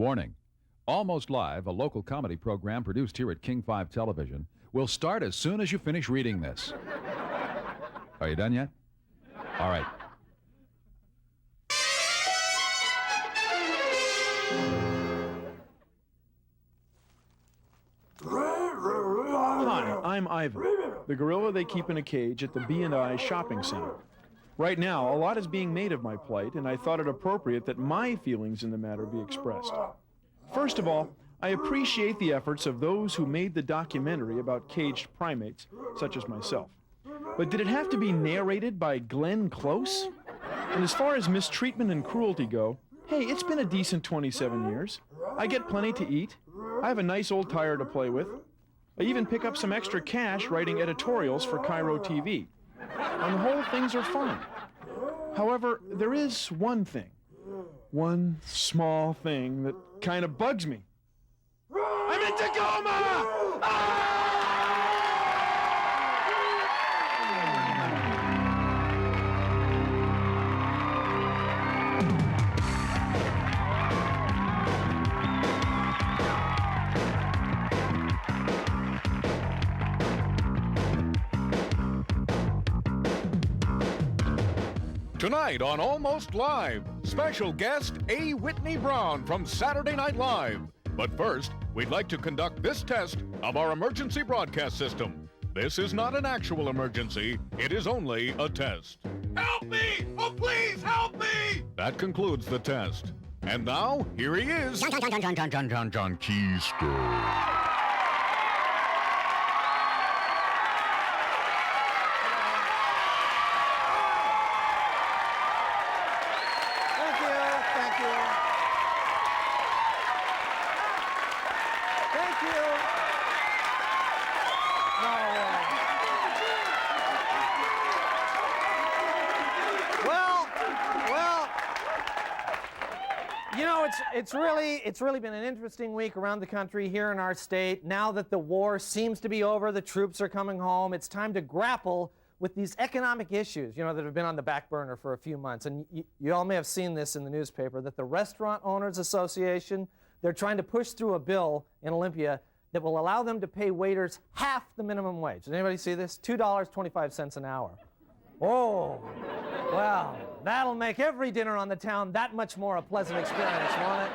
Warning. Almost Live, a local comedy program produced here at King 5 Television, will start as soon as you finish reading this. Are you done yet? All right. Hi, I'm Ivan, the gorilla they keep in a cage at the B&I shopping center. Right now, a lot is being made of my plight, and I thought it appropriate that my feelings in the matter be expressed. First of all, I appreciate the efforts of those who made the documentary about caged primates, such as myself. But did it have to be narrated by Glenn Close? And as far as mistreatment and cruelty go, hey, it's been a decent 27 years. I get plenty to eat. I have a nice old tire to play with. I even pick up some extra cash writing editorials for Cairo TV. On the whole, things are fine. However, there is one thing. One small thing that kind of bugs me. I'm in Tacoma! Ah! Tonight on Almost Live, special guest A. Whitney Brown from Saturday Night Live. But first, we'd like to conduct this test of our emergency broadcast system. This is not an actual emergency. It is only a test. Help me! Oh, please help me! That concludes the test. And now, here he is. John Keister. It's really been an interesting week around the country, here in our state. Now that the war seems to be over, the troops are coming home, it's time to grapple with these economic issues, that have been on the back burner for a few months. And you all may have seen this in the newspaper, that the Restaurant Owners Association, they're trying to push through a bill in Olympia that will allow them to pay waiters half the minimum wage. Does anybody see this? $2.25 an hour. Oh, well, that'll make every dinner on the town that much more a pleasant experience, won't it?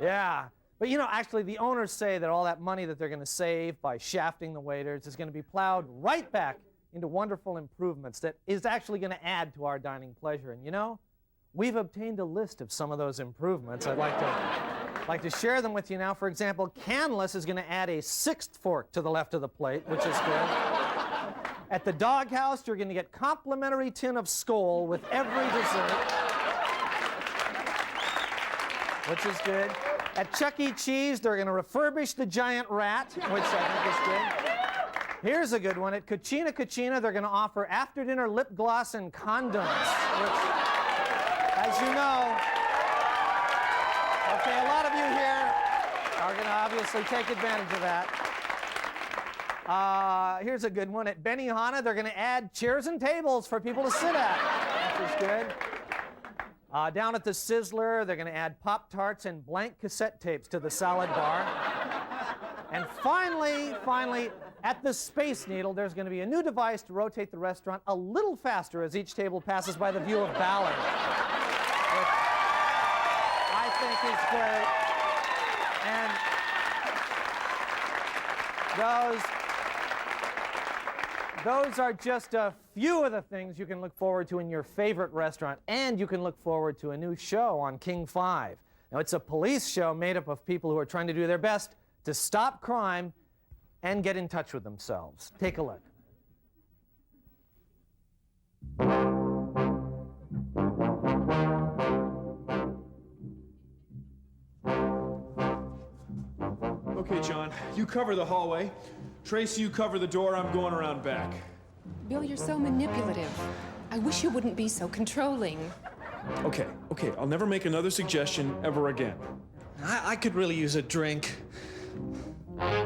Yeah. But actually the owners say that all that money that they're going to save by shafting the waiters is going to be plowed right back into wonderful improvements that is actually going to add to our dining pleasure. And we've obtained a list of some of those improvements. I'd like to share them with you now. For example, Canless is going to add a 6th fork to the left of the plate, which is good. At the Doghouse, you're going to get complimentary tin of Skol with every dessert, which is good. At Chuck E. Cheese, they're going to refurbish the giant rat, which I think is good. Here's a good one. At Cucina, they're going to offer after-dinner lip gloss and condoms, which, as you know, okay, a lot of you here are going to obviously take advantage of that. Here's a good one. At Benihana, they're going to add chairs and tables for people to sit at, which is good. Down at the Sizzler, they're going to add Pop-Tarts and blank cassette tapes to the salad bar. And finally, at the Space Needle, there's going to be a new device to rotate the restaurant a little faster as each table passes by the view of Ballard, which I think is great. And those are just a few of the things you can look forward to in your favorite restaurant, and you can look forward to a new show on King 5. Now, it's a police show made up of people who are trying to do their best to stop crime and get in touch with themselves. Take a look. Okay, John, you cover the hallway. Tracy, you cover the door. I'm going around back. Bill, you're so manipulative. I wish you wouldn't be so controlling. Okay, I'll never make another suggestion ever again. I could really use a drink.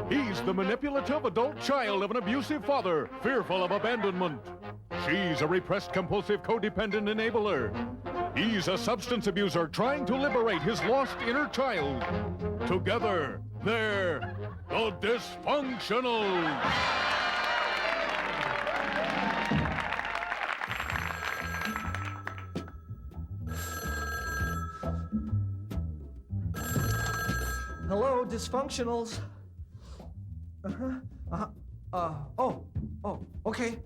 He's the manipulative adult child of an abusive father, fearful of abandonment. She's a repressed, compulsive, codependent enabler. He's a substance abuser trying to liberate his lost inner child. Together, they're the Dysfunctionals. Hello, Dysfunctionals. Okay.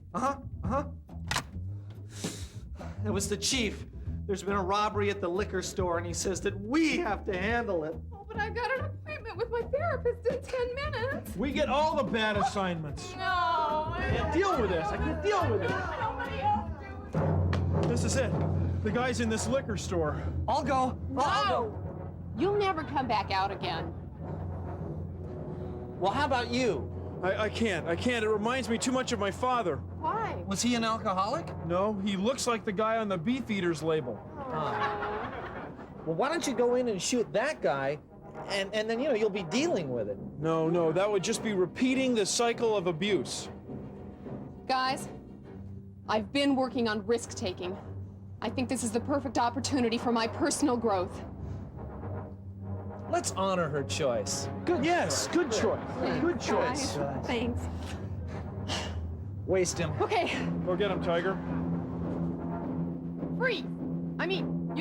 It was the chief. There's been a robbery at the liquor store, and he says that we have to handle it. Oh, but I've got an appointment with my therapist in 10 minutes. We get all the bad assignments. No. I can't deal with this. I can't deal with it. Somebody else do it. This is it. The guy's in this liquor store. I'll go. I'll go. No. You'll never come back out again. Well, how about you? I can't. It reminds me too much of my father. Why? Was he an alcoholic? No, he looks like the guy on the Beefeaters label. Well, why don't you go in and shoot that guy, and then, you'll be dealing with it. No, that would just be repeating the cycle of abuse. Guys, I've been working on risk-taking. I think this is the perfect opportunity for my personal growth. Let's honor her choice. Good choice. Good choice. Guys, thanks. Waste him. Okay, Go get him, Tiger. freeze. I mean,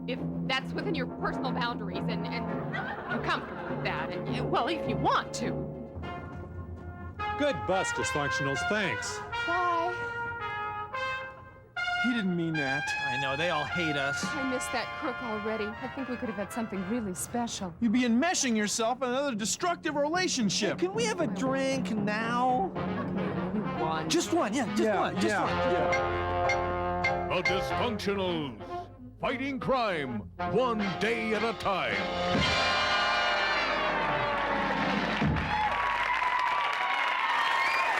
if that's within your personal boundaries and you're comfortable with that, and, well, if you want to. Good bust, Dysfunctionals. Thanks. Bye. He didn't mean that. I know, they all hate us. I missed that crook already. I think we could have had something really special. You'd be enmeshing yourself in another destructive relationship. Can we have a drink now? Maybe one. Just one, just one. The Dysfunctionals. Fighting crime, one day at a time.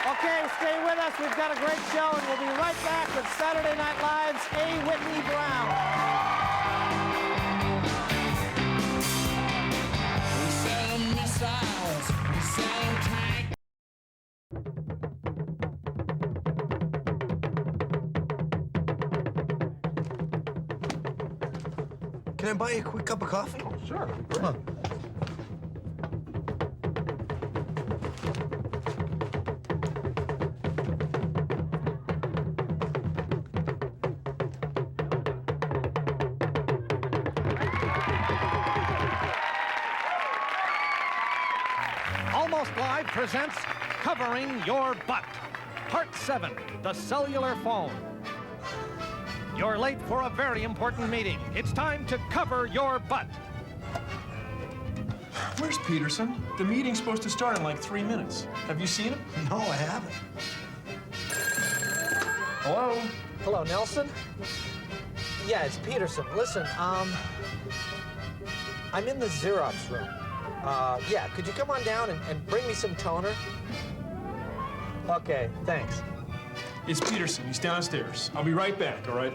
Okay, stay with us. We've got a great show, and we'll be right back with Saturday Night Live's A. Whitney Brown. We sell 'em missiles, we sell 'em tanks. Can I buy you a quick cup of coffee? Oh, sure. Come on. Almost Live presents Covering Your Butt. Part 7, the cellular phone. You're late for a very important meeting. It's time to cover your butt. Where's Peterson? The meeting's supposed to start in like 3 minutes. Have you seen him? No, I haven't. Hello? Hello, Nelson? Yeah, it's Peterson. Listen, I'm in the Xerox room. Yeah, could you come on down and bring me some toner? Okay, thanks. It's Peterson. He's downstairs. I'll be right back, all right?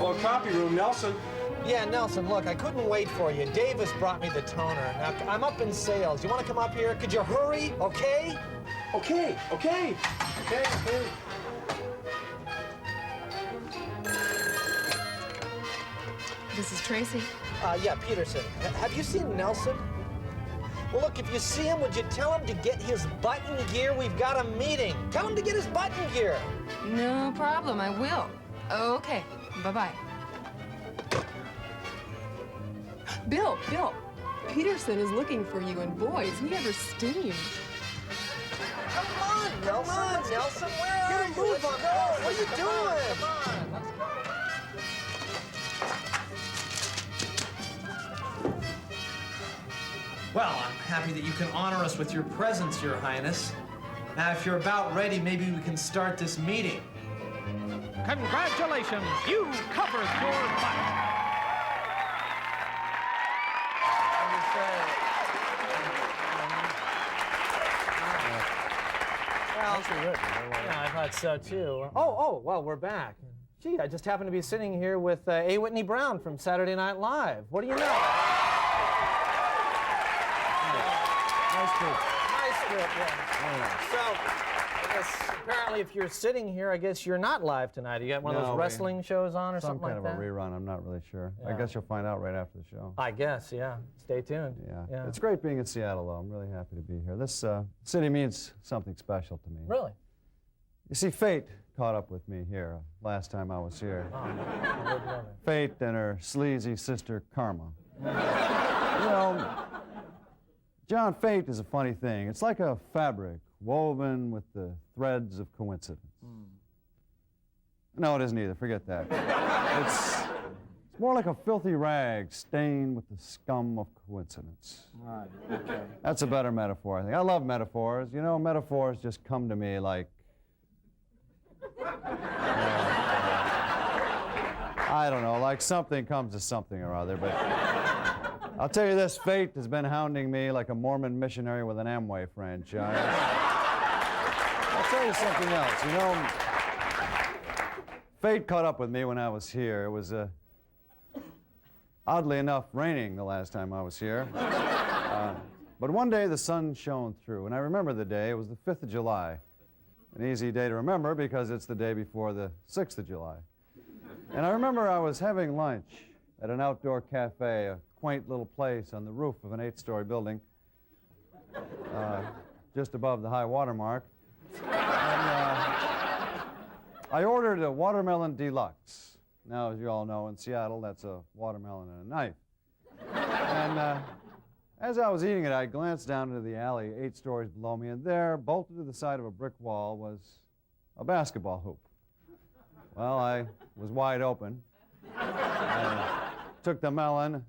Oh, copy room, Nelson. Yeah, Nelson, look, I couldn't wait for you. Davis brought me the toner. Now, I'm up in sales. You want to come up here? Could you hurry, okay? Okay. This is Tracy. Yeah, Peterson. Have you seen Nelson? Well, look, if you see him, would you tell him to get his button gear? We've got a meeting. Tell him to get his button gear. No problem, I will. Okay, bye-bye. Bill, Peterson is looking for you, and boy, is he ever steamed. Come on, Nelson. Where are you? Let's go. What are you doing? Come on, let's go. Well, I'm happy that you can honor us with your presence, Your Highness. Now, if you're about ready, maybe we can start this meeting. Congratulations, you covered your butt. Yeah, I thought so too. Oh, well, we're back. Gee, I just happened to be sitting here with A. Whitney Brown from Saturday Night Live. What do you know? Nice good, yeah. So, I guess apparently if you're sitting here, I guess you're not live tonight. You got one of those wrestling shows on or something like that? Some kind of a rerun, I'm not really sure. I guess you'll find out right after the show. I guess, yeah. Stay tuned. Yeah. It's great being in Seattle, though. I'm really happy to be here. This city means something special to me. Really? You see, fate caught up with me here last time I was here. Oh, Fate and her sleazy sister, Karma. You know, John, fate is a funny thing. It's like a fabric woven with the threads of coincidence. No, it isn't either. Forget that. It's more like a filthy rag stained with the scum of coincidence. Right, okay. That's a better metaphor, I think. I love metaphors. You know, metaphors just come to me like... I don't know, like something comes to something or other, but I'll tell you this, fate has been hounding me like a Mormon missionary with an Amway franchise. I'll tell you something else, you know, fate caught up with me when I was here. It was, oddly enough, raining the last time I was here. But one day the sun shone through, and I remember the day. It was the 5th of July. An easy day to remember because it's the day before the 6th of July. And I remember I was having lunch at an outdoor cafe, a quaint little place on the roof of an 8-story building, just above the high water mark. And I ordered a watermelon deluxe. Now, as you all know, in Seattle, that's a watermelon and a knife. And as I was eating it, I glanced down into the alley 8 stories below me, and there, bolted to the side of a brick wall, was a basketball hoop. Well, I was wide open. I took the melon,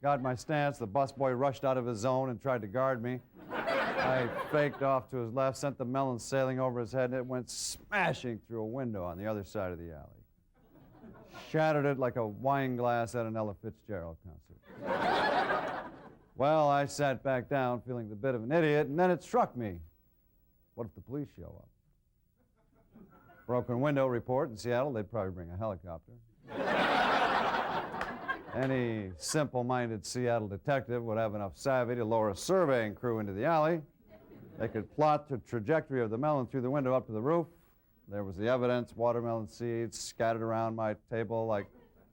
got my stance. The busboy rushed out of his zone and tried to guard me. I faked off to his left, sent the melon sailing over his head, and it went smashing through a window on the other side of the alley. Shattered it like a wine glass at an Ella Fitzgerald concert. Well, I sat back down feeling a bit of an idiot, and then it struck me. What if the police show up? Broken window report in Seattle, they'd probably bring a helicopter. Any simple-minded Seattle detective would have enough savvy to lower a surveying crew into the alley. They could plot the trajectory of the melon through the window up to the roof. There was the evidence, watermelon seeds scattered around my table like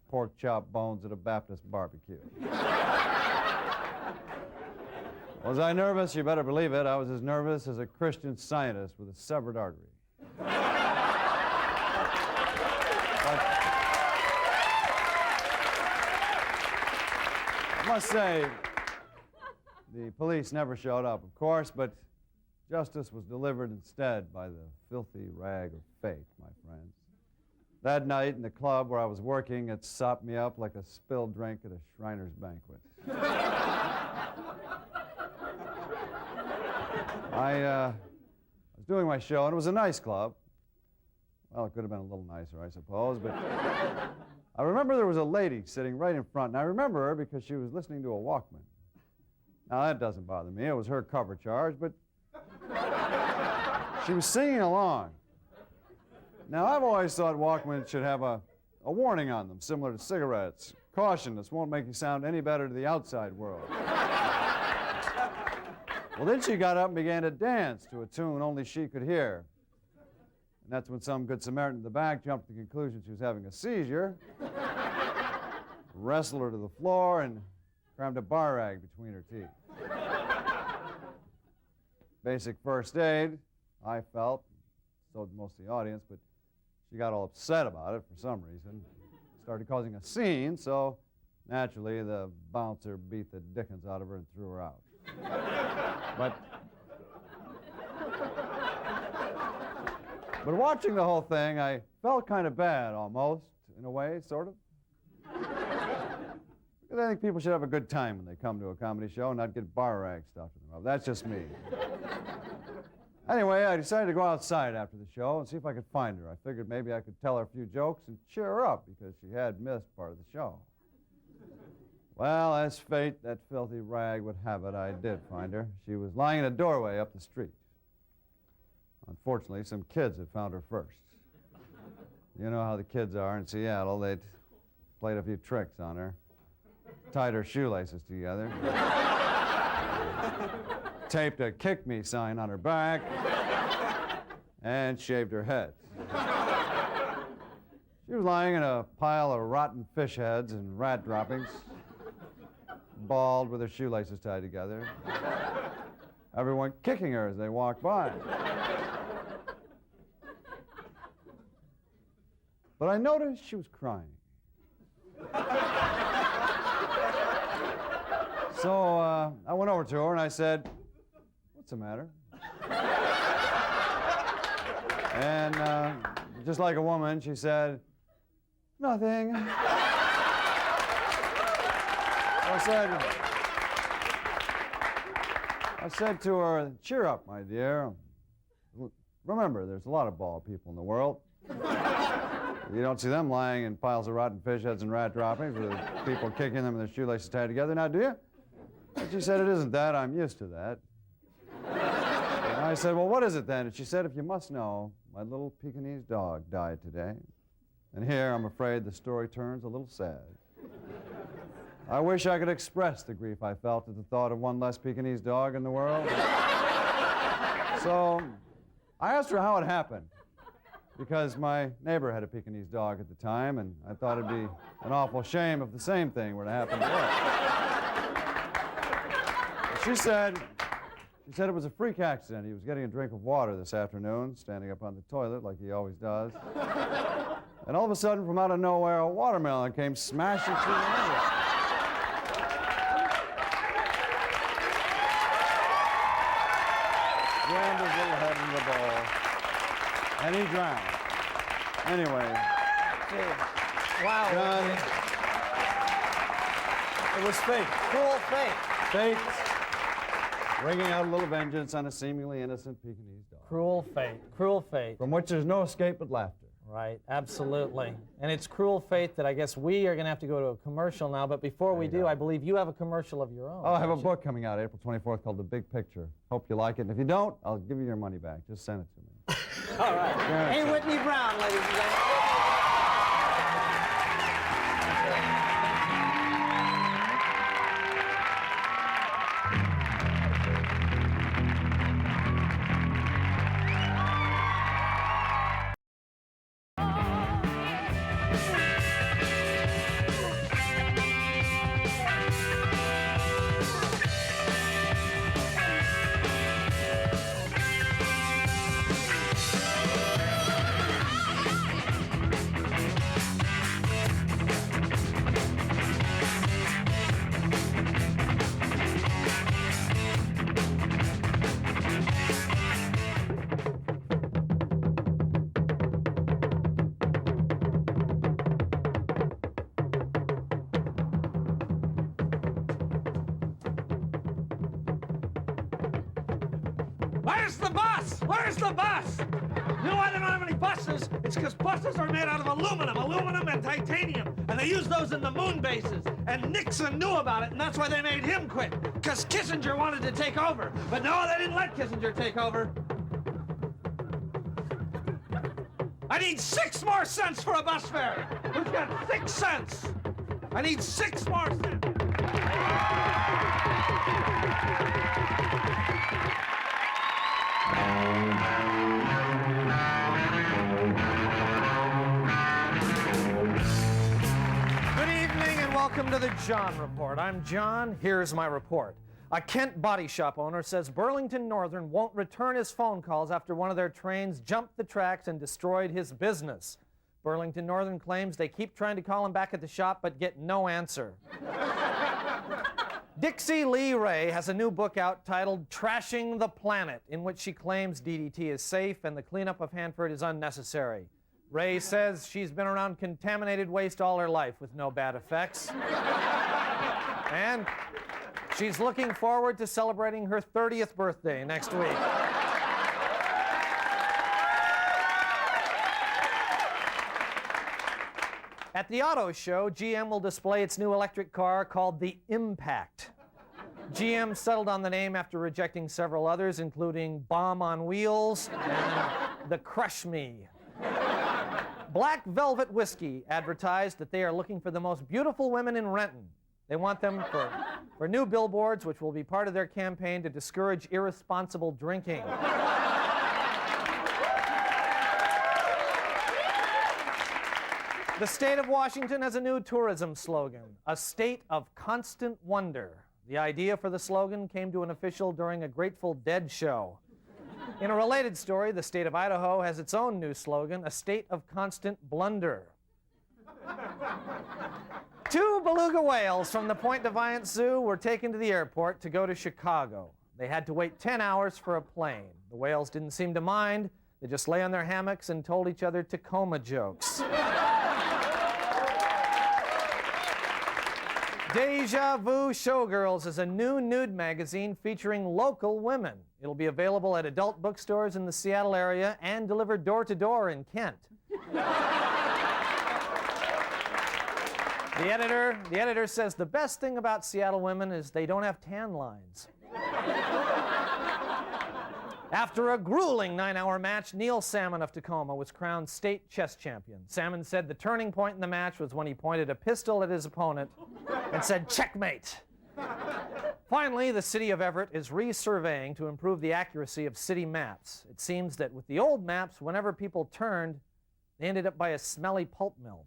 pork chop bones at a Baptist barbecue. Was I nervous? You better believe it. I was as nervous as a Christian Scientist with a severed artery. I must say, the police never showed up, of course, but justice was delivered instead by the filthy rag of fate, my friends. That night in the club where I was working, it sopped me up like a spilled drink at a Shriner's banquet. I was doing my show, and it was a nice club. Well, it could have been a little nicer, I suppose, but I remember there was a lady sitting right in front, and I remember her because she was listening to a Walkman. Now, that doesn't bother me. It was her cover charge, but she was singing along. Now, I've always thought Walkmans should have a warning on them, similar to cigarettes. Caution, this won't make you sound any better to the outside world. Well, then she got up and began to dance to a tune only she could hear. And that's when some good Samaritan in the back jumped to the conclusion she was having a seizure, wrestled her to the floor, and crammed a bar rag between her teeth. Basic first aid, I felt, so did most of the audience, but she got all upset about it for some reason. Started causing a scene, so naturally the bouncer beat the dickens out of her and threw her out. But watching the whole thing, I felt kind of bad, almost, in a way, sort of. Because I think people should have a good time when they come to a comedy show and not get bar rags stuffed in their mouth. That's just me. Anyway, I decided to go outside after the show and see if I could find her. I figured maybe I could tell her a few jokes and cheer her up because she had missed part of the show. Well, as fate, that filthy rag would have it, I did find her. She was lying in a doorway up the street. Unfortunately, some kids had found her first. You know how the kids are in Seattle. They'd played a few tricks on her, tied her shoelaces together. taped a "kick me" sign on her back, and shaved her head. She was lying in a pile of rotten fish heads and rat droppings, bald with her shoelaces tied together. Everyone kicking her as they walked by. But I noticed she was crying. So I went over to her and I said, "What's the matter?" And just like a woman, she said, "Nothing." I said to her, "Cheer up, my dear. Remember, there's a lot of bald people in the world. You don't see them lying in piles of rotten fish heads and rat droppings with people kicking them with their shoelaces tied together, now do you?" And she said, "It isn't that. I'm used to that." And I said, "Well, what is it then?" And she said, "If you must know, my little Pekingese dog died today. And here, I'm afraid, the story turns a little sad. I wish I could express the grief I felt at the thought of one less Pekingese dog in the world." So I asked her how it happened, because my neighbor had a Pekingese dog at the time, and I thought it'd be an awful shame if the same thing were to happen to her. She said it was a freak accident. He was getting a drink of water this afternoon, standing up on the toilet like he always does. And all of a sudden, from out of nowhere, a watermelon came smashing through the window. Jammed his little head in the bowl, and he drowned. Anyway. Wow. John, it was fate. Cruel fate. Fate wringing out a little vengeance on a seemingly innocent Pekingese dog. Cruel fate. Cruel fate. From which there's no escape but laughter. Right, absolutely. And it's cruel fate that I guess we are going to have to go to a commercial now, but before we do, I believe you have a commercial of your own. Oh, I have a book coming out April 24th called The Big Picture. Hope you like it. And if you don't, I'll give you your money back. Just send it to me. All right. Hey, Whitney Brown, ladies and gentlemen. Where's the bus? Where's the bus? You know why they don't have any buses? It's because buses are made out of aluminum and titanium, and they use those in the moon bases. And Nixon knew about it, and that's why they made him quit, because Kissinger wanted to take over. But no, they didn't let Kissinger take over. I need 6 more cents for a bus fare. Who's got 6 cents? I need 6 more cents. Good evening and welcome to the John Report. I'm John. Here's my report. A Kent body shop owner says Burlington Northern won't return his phone calls after one of their trains jumped the tracks and destroyed his business. Burlington Northern claims they keep trying to call him back at the shop but get no answer. Dixie Lee Ray has a new book out titled Trashing the Planet, in which she claims DDT is safe and the cleanup of Hanford is unnecessary. Ray says she's been around contaminated waste all her life with no bad effects. And she's looking forward to celebrating her 30th birthday next week. At the auto show, GM will display its new electric car called the Impact. GM settled on the name after rejecting several others, including Bomb on Wheels and the Crush Me. Black Velvet Whiskey advertised that they are looking for the most beautiful women in Renton. They want them for new billboards, which will be part of their campaign to discourage irresponsible drinking. The state of Washington has a new tourism slogan, a state of constant wonder. The idea for the slogan came to an official during a Grateful Dead show. In a related story, the state of Idaho has its own new slogan, a state of constant blunder. 2 beluga whales from the Point Defiance Zoo were taken to the airport to go to Chicago. They had to wait 10 hours for a plane. The whales didn't seem to mind. They just lay on their hammocks and told each other Tacoma jokes. Deja Vu Showgirls is a new nude magazine featuring local women. It'll be available at adult bookstores in the Seattle area and delivered door to door in Kent. The editor says the best thing about Seattle women is they don't have tan lines. After a grueling 9-hour match, Neil Salmon of Tacoma was crowned state chess champion. Salmon said the turning point in the match was when he pointed a pistol at his opponent and said, "Checkmate." Finally, the city of Everett is resurveying to improve the accuracy of city maps. It seems that with the old maps, whenever people turned, they ended up by a smelly pulp mill.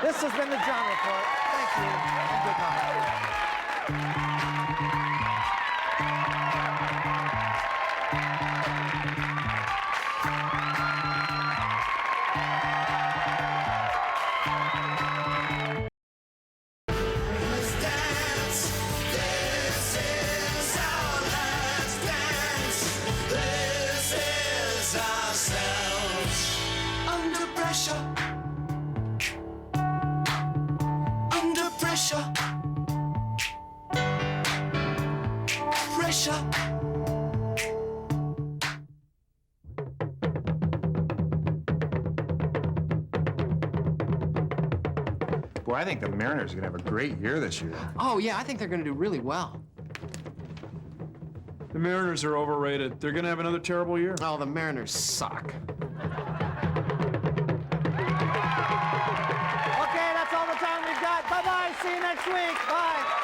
This has been the John Report. Thank you, and good night. Boy, I think the Mariners are going to have a great year this year. Oh, yeah, I think they're going to do really well. The Mariners are overrated. They're going to have another terrible year. Oh, the Mariners suck. Okay, that's all the time we've got. Bye-bye. See you next week. Bye.